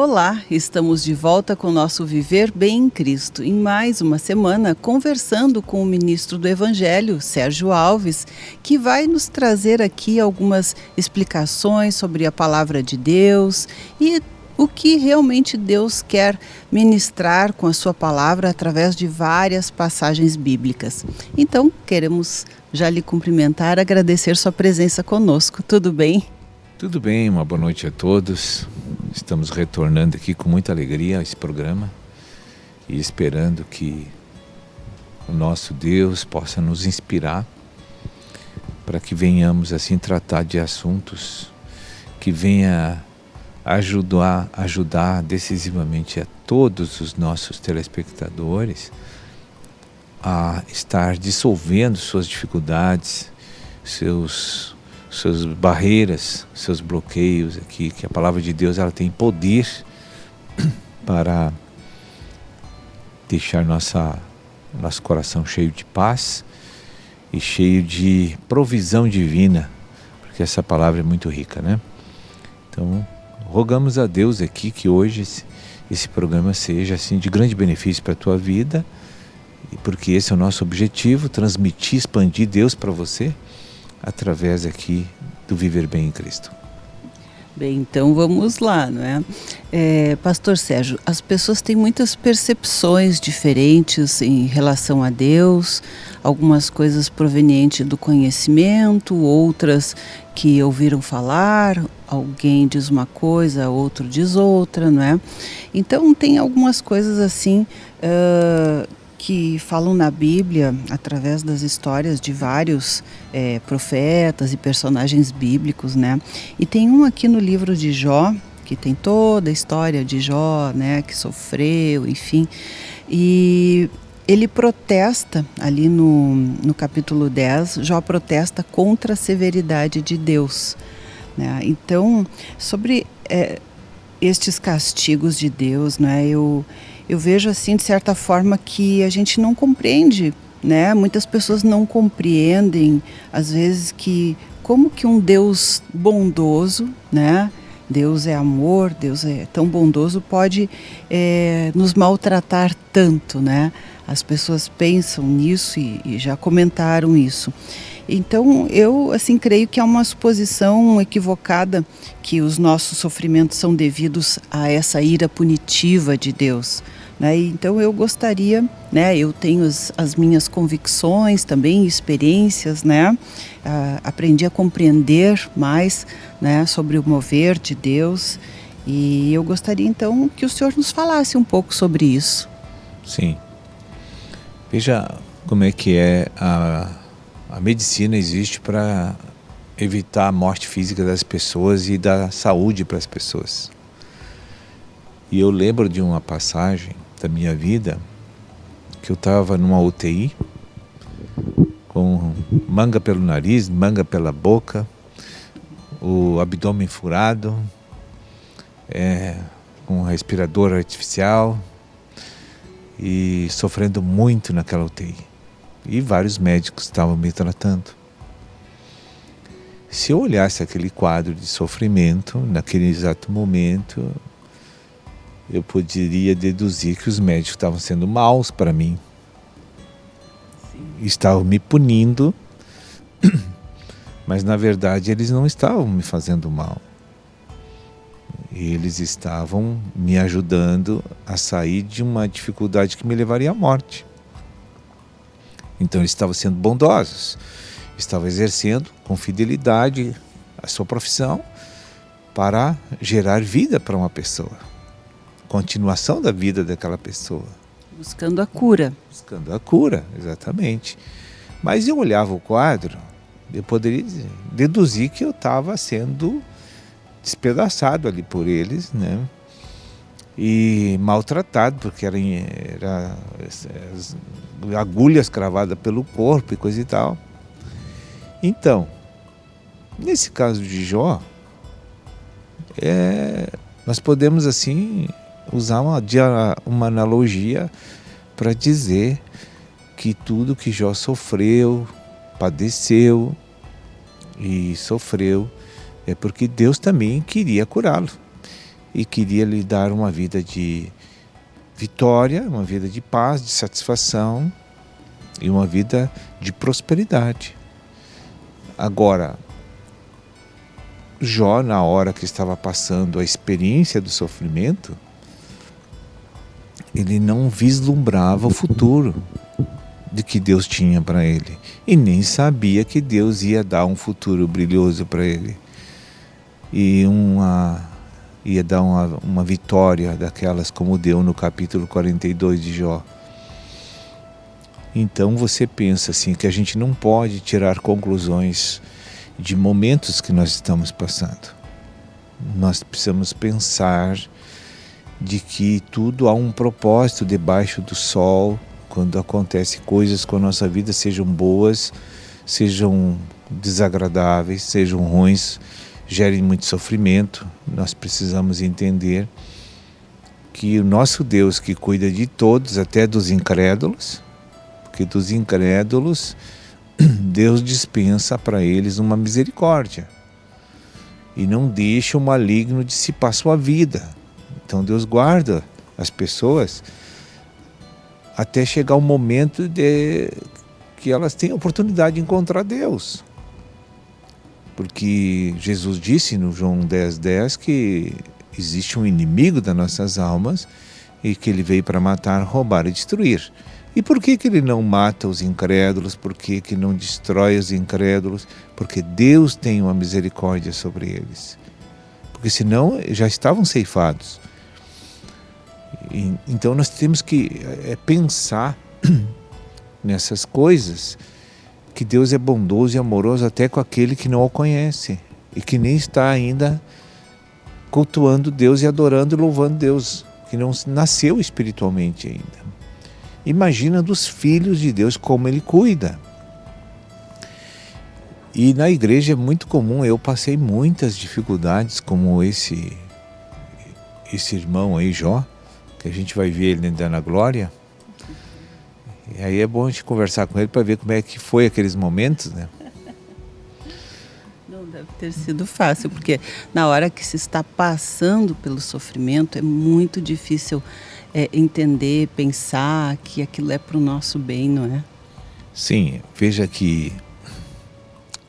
Olá, estamos de volta com o nosso Viver Bem em Cristo, em mais uma semana conversando com o ministro do Evangelho, Sérgio Alves, que vai nos trazer aqui algumas explicações sobre a palavra de Deus e o que realmente Deus quer ministrar com a sua palavra através de várias passagens bíblicas. Então, queremos já lhe cumprimentar, agradecer sua presença conosco. Tudo bem? Tudo bem, uma boa noite a todos. Estamos retornando aqui com muita alegria a esse programa e esperando que o nosso Deus possa nos inspirar para que venhamos assim tratar de assuntos que venha ajudar decisivamente a todos os nossos telespectadores a estar dissolvendo suas dificuldades, suas barreiras, seus bloqueios aqui, que a palavra de Deus ela tem poder para deixar nosso coração cheio de paz e cheio de provisão divina, porque essa palavra é muito rica, né? Então, rogamos a Deus aqui que hoje esse programa seja assim de grande benefício para a tua vida, porque esse é o nosso objetivo, transmitir, expandir Deus para você, através aqui do Viver Bem em Cristo. Bem, então vamos lá, não é? Pastor Sérgio, as pessoas têm muitas percepções diferentes em relação a Deus, algumas coisas provenientes do conhecimento, outras que ouviram falar, alguém diz uma coisa, outro diz outra, não é? Então tem algumas coisas assim que falam na Bíblia, através das histórias de vários profetas e personagens bíblicos, né? E tem um aqui no livro de Jó, que tem toda a história de Jó, né? Que sofreu, enfim. E ele protesta, ali no capítulo 10, Jó protesta contra a severidade de Deus, né? Então, sobre estes castigos de Deus, né? Eu vejo assim, de certa forma, que a gente não compreende, né? Muitas pessoas não compreendem, às vezes, que como que um Deus bondoso, né? Deus é amor, Deus é tão bondoso, pode nos maltratar tanto, né? As pessoas pensam nisso e já comentaram isso. Então, eu assim creio que é uma suposição equivocada que os nossos sofrimentos são devidos a essa ira punitiva de Deus, né? Então, eu gostaria, né? Eu tenho as minhas convicções também, experiências, né? Aprendi a compreender mais, né? Sobre o mover de Deus e eu gostaria então que o senhor nos falasse um pouco sobre isso. Sim. Veja como é que a medicina existe para evitar a morte física das pessoas e dar saúde para as pessoas. E eu lembro de uma passagem da minha vida que eu estava numa UTI com manga pelo nariz, manga pela boca, o abdômen furado, com um respirador artificial e sofrendo muito naquela UTI. E vários médicos estavam me tratando. Se eu olhasse aquele quadro de sofrimento, naquele exato momento, eu poderia deduzir que os médicos estavam sendo maus para mim. Estavam me punindo, mas na verdade eles não estavam me fazendo mal. Eles estavam me ajudando a sair de uma dificuldade que me levaria à morte. Então eles estavam sendo bondosos, estavam exercendo com fidelidade a sua profissão para gerar vida para uma pessoa, continuação da vida daquela pessoa. Buscando a cura. Buscando a cura, exatamente. Mas eu olhava o quadro, eu poderia deduzir que eu estava sendo despedaçado ali por eles, né? E maltratado, porque era agulhas cravadas pelo corpo e coisa e tal. Então, nesse caso de Jó, nós podemos assim usar uma analogia para dizer que tudo que Jó sofreu, padeceu e sofreu é porque Deus também queria curá-lo. e queria lhe dar uma vida de vitória, uma vida de paz, de satisfação e uma vida de prosperidade. Agora, Jó, na hora que estava passando a experiência do sofrimento, ele não vislumbrava o futuro de que Deus tinha para ele e nem sabia que Deus ia dar um futuro brilhoso para ele e ia dar uma vitória daquelas como deu no capítulo 42 de Jó. Então você pensa assim que a gente não pode tirar conclusões de momentos que nós estamos passando. Nós precisamos pensar de que tudo há um propósito debaixo do sol, quando acontecem coisas com a nossa vida, sejam boas, sejam desagradáveis, sejam ruins, gerem muito sofrimento. Nós precisamos entender que o nosso Deus, que cuida de todos, até dos incrédulos, porque dos incrédulos Deus dispensa para eles uma misericórdia e não deixa o maligno dissipar sua vida. Então Deus guarda as pessoas até chegar o momento de que elas têm a oportunidade de encontrar Deus. Porque Jesus disse no João 10:10 que existe um inimigo das nossas almas e que ele veio para matar, roubar e destruir. E por que ele não mata os incrédulos? Por que não destrói os incrédulos? Porque Deus tem uma misericórdia sobre eles. Porque senão já estavam ceifados. Então nós temos que pensar nessas coisas, que Deus é bondoso e amoroso até com aquele que não o conhece e que nem está ainda cultuando Deus e adorando e louvando Deus, que não nasceu espiritualmente ainda. Imagina dos filhos de Deus como Ele cuida. E na igreja é muito comum, eu passei muitas dificuldades como esse irmão aí, Jó, que a gente vai ver ele ainda na glória. E aí é bom a gente conversar com ele para ver como é que foi aqueles momentos, né? Não deve ter sido fácil, porque na hora que se está passando pelo sofrimento é muito difícil entender, pensar que aquilo é para o nosso bem, não é? Sim, veja que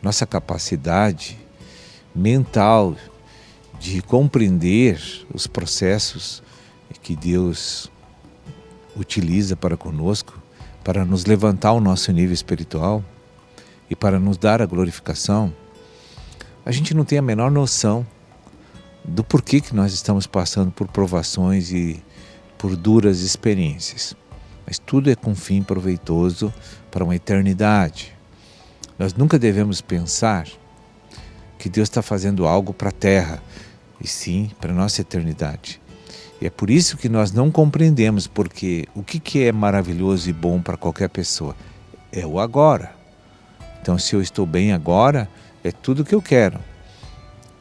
nossa capacidade mental de compreender os processos que Deus utiliza para conosco, para nos levantar ao nosso nível espiritual e para nos dar a glorificação, a gente não tem a menor noção do porquê que nós estamos passando por provações e por duras experiências. Mas tudo é com fim proveitoso para uma eternidade. Nós nunca devemos pensar que Deus está fazendo algo para a terra, e sim para a nossa eternidade. E é por isso que nós não compreendemos, porque o que é maravilhoso e bom para qualquer pessoa? É o agora. Então, se eu estou bem agora, é tudo o que eu quero.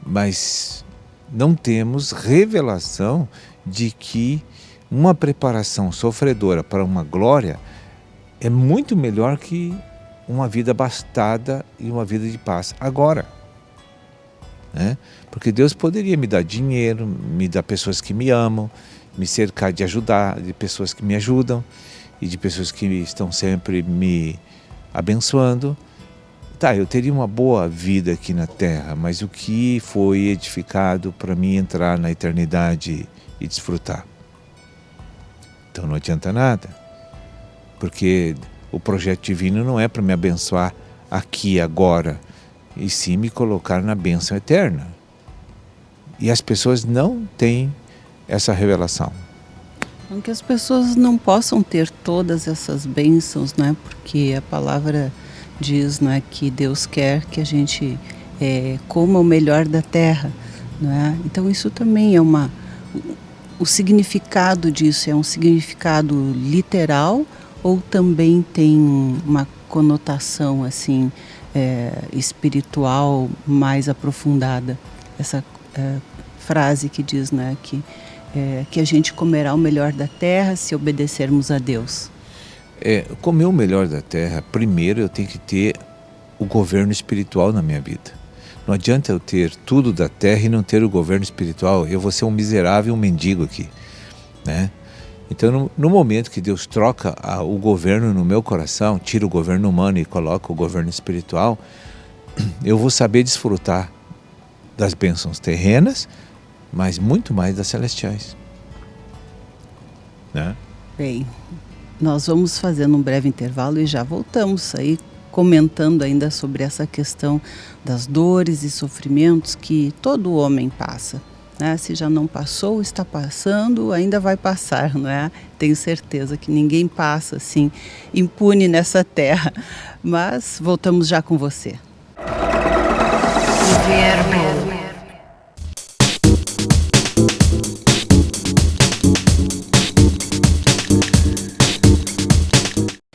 Mas não temos revelação de que uma preparação sofredora para uma glória é muito melhor que uma vida abastada e uma vida de paz agora. Né? Porque Deus poderia me dar dinheiro, me dar pessoas que me amam, me cercar de ajudar, de pessoas que me ajudam e de pessoas que estão sempre me abençoando. Tá, eu teria uma boa vida aqui na terra, mas o que foi edificado para mim entrar na eternidade e desfrutar? Então não adianta nada, porque o projeto divino não é para me abençoar aqui agora, e sim me colocar na bênção eterna. E as pessoas não têm essa revelação. Não que as pessoas não possam ter todas essas bênçãos, né? Porque a palavra diz, né, que Deus quer que a gente coma o melhor da terra, né? Então isso também é o significado disso é um significado literal ou também tem uma conotação assim espiritual mais aprofundada? Essa frase que diz, né, que a gente comerá o melhor da terra se obedecermos a Deus. Comer o melhor da terra, primeiro eu tenho que ter o governo espiritual na minha vida. Não adianta eu ter tudo da terra e não ter o governo espiritual. Eu vou ser um miserável, um mendigo aqui, né? Então, no momento que Deus troca o governo no meu coração, tira o governo humano e coloca o governo espiritual, eu vou saber desfrutar das bênçãos terrenas, mas muito mais das celestiais, né? Bem, nós vamos fazendo um breve intervalo e já voltamos aí comentando ainda sobre essa questão das dores e sofrimentos que todo homem passa, né? Se já não passou, está passando, ainda vai passar, não é? Tenho certeza que ninguém passa assim impune nessa terra, mas voltamos já com você. Viver bem.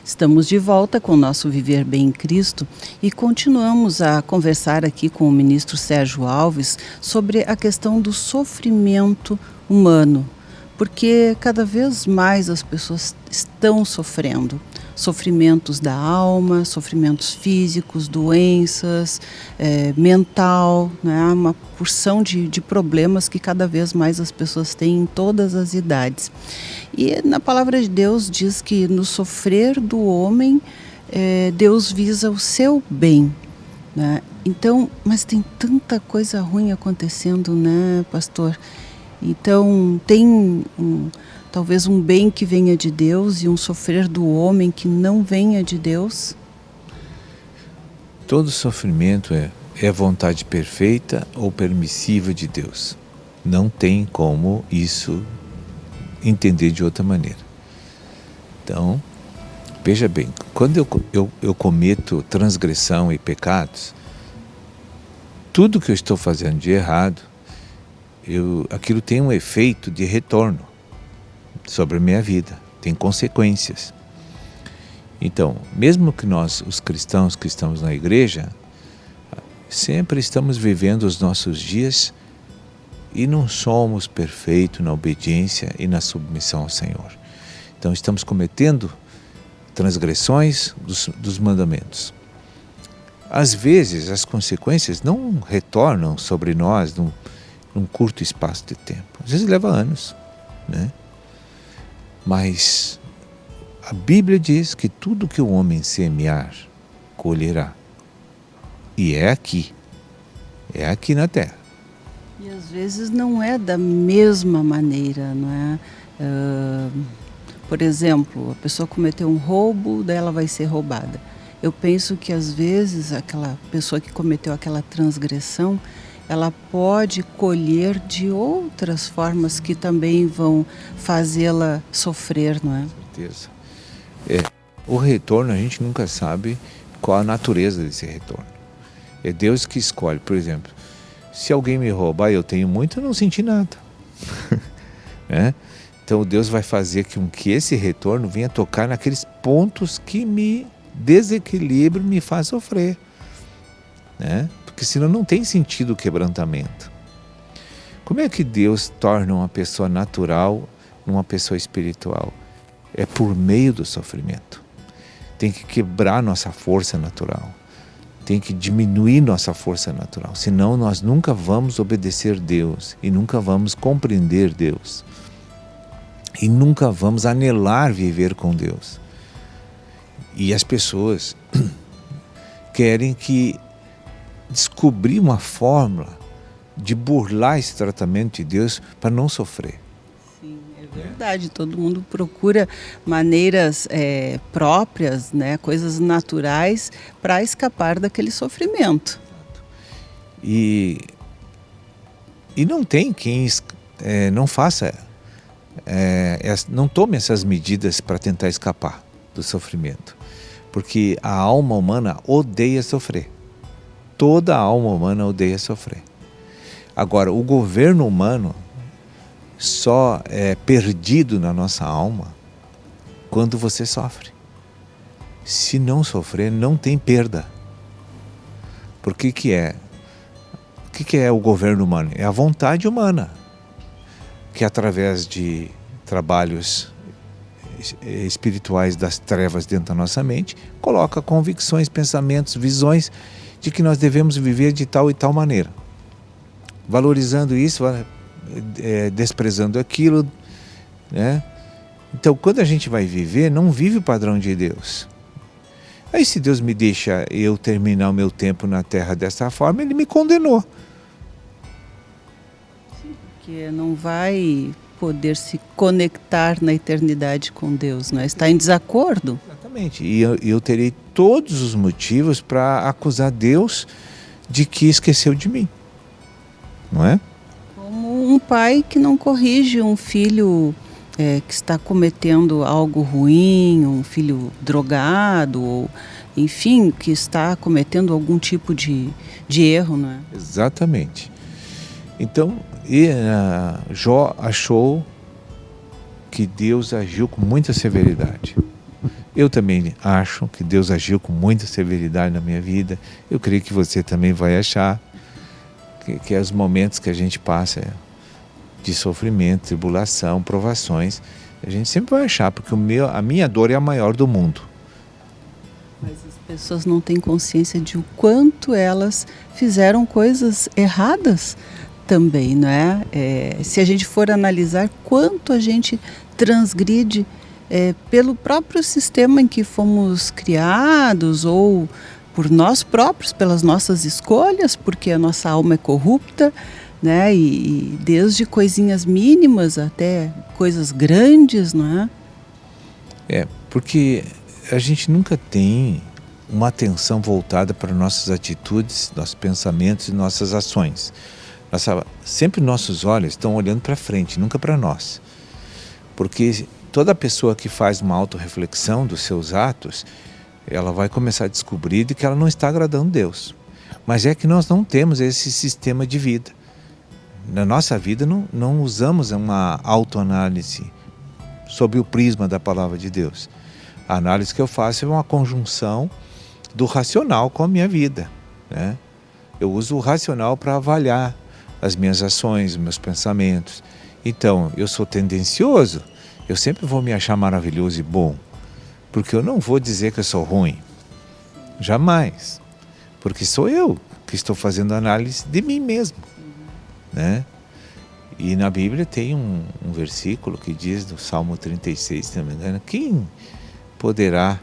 Estamos de volta com o nosso Viver Bem em Cristo e continuamos a conversar aqui com o ministro Sérgio Alves sobre a questão do sofrimento humano, porque cada vez mais as pessoas estão sofrendo. Sofrimentos da alma, sofrimentos físicos, doenças, mental, né? Uma porção de problemas que cada vez mais as pessoas têm em todas as idades. E na palavra de Deus diz que no sofrer do homem, Deus visa o seu bem, né? Então, mas tem tanta coisa ruim acontecendo, né, pastor? Então, tem talvez um bem que venha de Deus e um sofrer do homem que não venha de Deus? Todo sofrimento é vontade perfeita ou permissiva de Deus. Não tem como isso entender de outra maneira. Então, veja bem, quando eu cometo transgressão e pecados, tudo que eu estou fazendo de errado, aquilo tem um efeito de retorno sobre a minha vida, tem consequências. Então, mesmo que nós, os cristãos que estamos na igreja, sempre estamos vivendo os nossos dias e não somos perfeitos na obediência e na submissão ao Senhor. Então, estamos cometendo transgressões dos mandamentos. Às vezes, as consequências não retornam sobre nós num curto espaço de tempo. Às vezes leva anos, né? Mas a Bíblia diz que tudo que o homem semear, colherá. E é aqui na terra. E às vezes não é da mesma maneira, não é? Por exemplo, a pessoa cometeu um roubo, daí ela vai ser roubada. Eu penso que às vezes aquela pessoa que cometeu aquela transgressão, ela pode colher de outras formas que também vão fazê-la sofrer, não é? Com certeza. O retorno a gente nunca sabe qual a natureza desse retorno. É Deus que escolhe. Por exemplo, se alguém me roubar e eu tenho muito, eu não senti nada. Né? Então Deus vai fazer com que esse retorno venha tocar naqueles pontos que me desequilibram, me faz sofrer, né? Porque senão não tem sentido o quebrantamento. Como é que Deus torna uma pessoa natural numa pessoa espiritual? É por meio do sofrimento. Tem que quebrar nossa força natural. Tem que diminuir nossa força natural. Senão nós nunca vamos obedecer Deus e nunca vamos compreender Deus. E nunca vamos anelar viver com Deus. E as pessoas querem descobrir uma fórmula de burlar esse tratamento de Deus para não sofrer. Sim, é verdade. Todo mundo procura maneiras próprias, né, coisas naturais para escapar daquele sofrimento. E não tem quem não faça, não tome essas medidas para tentar escapar do sofrimento. Porque a alma humana odeia sofrer. Toda a alma humana odeia sofrer. Agora, o governo humano só é perdido na nossa alma quando você sofre. Se não sofrer, não tem perda. Por que é? O que é o governo humano? É a vontade humana, que através de trabalhos espirituais das trevas dentro da nossa mente, coloca convicções, pensamentos, visões de que nós devemos viver de tal e tal maneira. Valorizando isso, desprezando aquilo, né? Então, quando a gente vai viver, não vive o padrão de Deus. Aí, se Deus me deixa eu terminar o meu tempo na terra dessa forma, Ele me condenou. Sim, porque não vai poder se conectar na eternidade com Deus, né? Está em desacordo. Exatamente. E eu terei todos os motivos para acusar Deus de que esqueceu de mim. Não é? Como um pai que não corrige um filho que está cometendo algo ruim, um filho drogado, ou, enfim, que está cometendo algum tipo de erro, não é? Exatamente. Então, Jó achou que Deus agiu com muita severidade. Eu também acho que Deus agiu com muita severidade na minha vida. Eu creio que você também vai achar que os momentos que a gente passa de sofrimento, tribulação, provações, a gente sempre vai achar, porque a minha dor é a maior do mundo. Mas as pessoas não têm consciência de o quanto elas fizeram coisas erradas também, não é? Se a gente for analisar quanto a gente transgride pelo próprio sistema em que fomos criados, ou por nós próprios, pelas nossas escolhas, porque a nossa alma é corrupta, né? E desde coisinhas mínimas até coisas grandes, não é? Porque a gente nunca tem uma atenção voltada para nossas atitudes, nossos pensamentos e nossas ações. Sempre nossos olhos estão olhando para frente, nunca para nós. Porque toda pessoa que faz uma autorreflexão dos seus atos, ela vai começar a descobrir de que ela não está agradando a Deus. Mas é que nós não temos esse sistema de vida. Na nossa vida não usamos uma autoanálise sob o prisma da palavra de Deus. A análise que eu faço é uma conjunção do racional com a minha vida, né? Eu uso o racional para avaliar as minhas ações, os meus pensamentos. Então, eu sou tendencioso, eu sempre vou me achar maravilhoso e bom, porque eu não vou dizer que eu sou ruim. Jamais. Porque sou eu que estou fazendo análise de mim mesmo, né? E na Bíblia tem um versículo que diz, no Salmo 36, se não me engano, quem poderá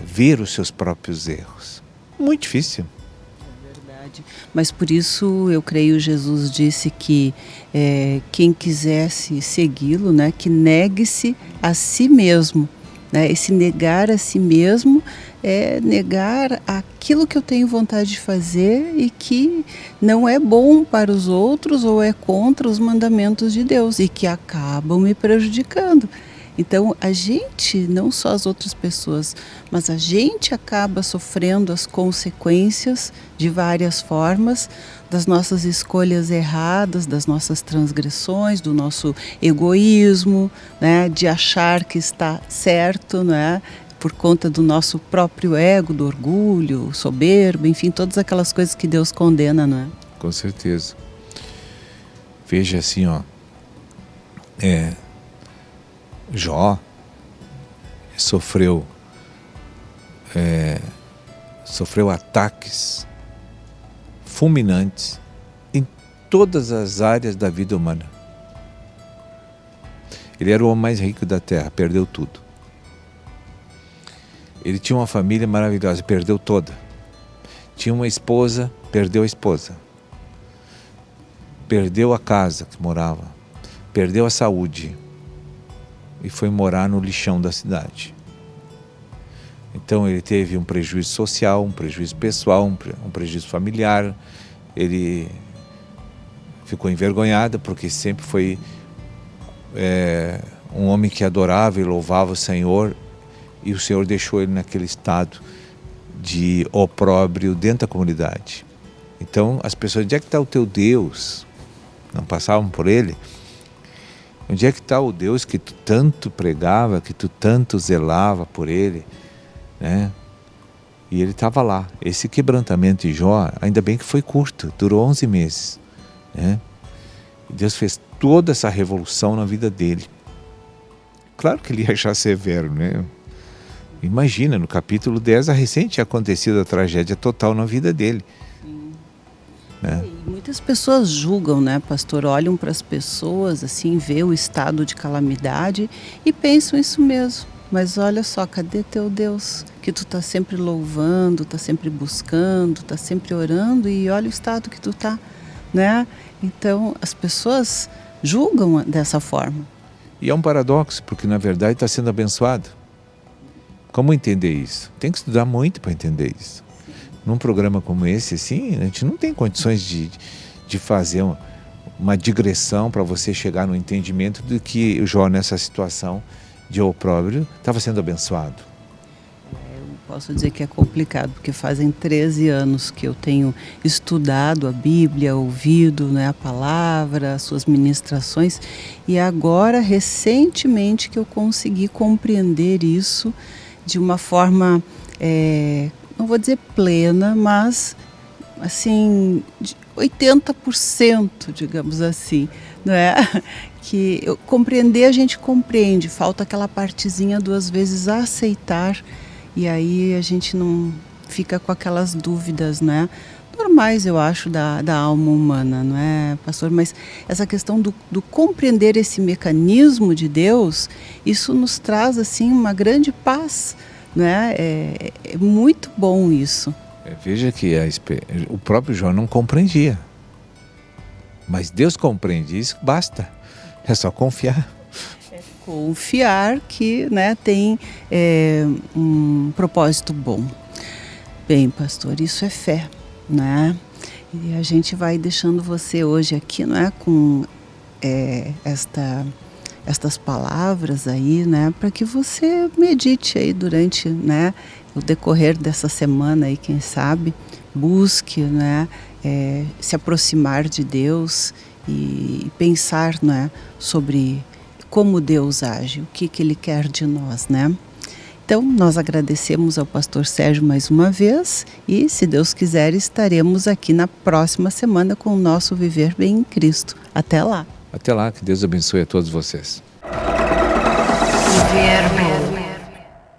ver os seus próprios erros? Muito difícil. É verdade. Mas por isso eu creio Jesus disse que quem quisesse segui-lo, né, que negue-se a si mesmo. Né? Esse negar a si mesmo é negar aquilo que eu tenho vontade de fazer e que não é bom para os outros ou é contra os mandamentos de Deus e que acabam me prejudicando. Então, a gente, não só as outras pessoas, mas a gente acaba sofrendo as consequências de várias formas das nossas escolhas erradas, das nossas transgressões, do nosso egoísmo, né, de achar que está certo, né, por conta do nosso próprio ego, do orgulho, soberbo, enfim, todas aquelas coisas que Deus condena, não é? Com certeza. Veja assim, Jó sofreu ataques fulminantes em todas as áreas da vida humana. Ele era o homem mais rico da terra, perdeu tudo. Ele tinha uma família maravilhosa, perdeu toda. Tinha uma esposa, perdeu a esposa. Perdeu a casa que morava. Perdeu a saúde. E foi morar no lixão da cidade. Então ele teve um prejuízo social, um prejuízo pessoal, um prejuízo familiar. Ele ficou envergonhado porque sempre foi um homem que adorava e louvava o Senhor, e o Senhor deixou ele naquele estado de opróbrio dentro da comunidade. Então as pessoas, onde é que está o teu Deus? Não passavam por ele. Onde é que está o Deus que tu tanto pregava, que tu tanto zelava por ele, né? E ele estava lá. Esse quebrantamento de Jó, ainda bem que foi curto, durou 11 meses, né? E Deus fez toda essa revolução na vida dele. claro que ele ia achar severo, né? Imagina, no capítulo 10, a recente tinha acontecido a tragédia total na vida dele. Né? E muitas pessoas julgam, né, pastor? Olham para as pessoas, assim, vê o estado de calamidade e pensam isso mesmo. Mas olha só, cadê teu Deus? Que tu tá sempre louvando, tá sempre buscando, tá sempre orando e olha o estado que tu tá, né? Então, as pessoas julgam dessa forma. E é um paradoxo, porque na verdade está sendo abençoado. Como entender isso? Tem que estudar muito para entender isso. Num programa como esse, assim, a gente não tem condições de fazer uma digressão para você chegar no entendimento de que o Jó, nessa situação de opróbrio, estava sendo abençoado. Eu posso dizer que é complicado, porque fazem 13 anos que eu tenho estudado a Bíblia, ouvido, né, a palavra, as suas ministrações, e agora, recentemente, que eu consegui compreender isso de uma forma, não vou dizer plena, mas assim, de 80%, digamos assim, não é? Que compreender a gente compreende, falta aquela partezinha duas vezes a aceitar, e aí a gente não fica com aquelas dúvidas, né? Normais, eu acho, da alma humana, não é, pastor? Mas essa questão do compreender esse mecanismo de Deus, isso nos traz, assim, uma grande paz, né? É muito bom isso. Veja que o próprio Jó não compreendia. Mas Deus compreende, isso basta. É só confiar. Confiar que, né, tem um propósito bom. Bem, pastor, isso é fé, né? E a gente vai deixando você hoje aqui, né, com estas palavras aí, né, para que você medite aí durante, né, o decorrer dessa semana aí, quem sabe, busque, né, se aproximar de Deus e pensar, né, sobre como Deus age, o que Ele quer de nós, né? Então, nós agradecemos ao pastor Sérgio mais uma vez e, se Deus quiser, estaremos aqui na próxima semana com o nosso Viver Bem em Cristo. Até lá! Até lá, que Deus abençoe a todos vocês. Viver bem.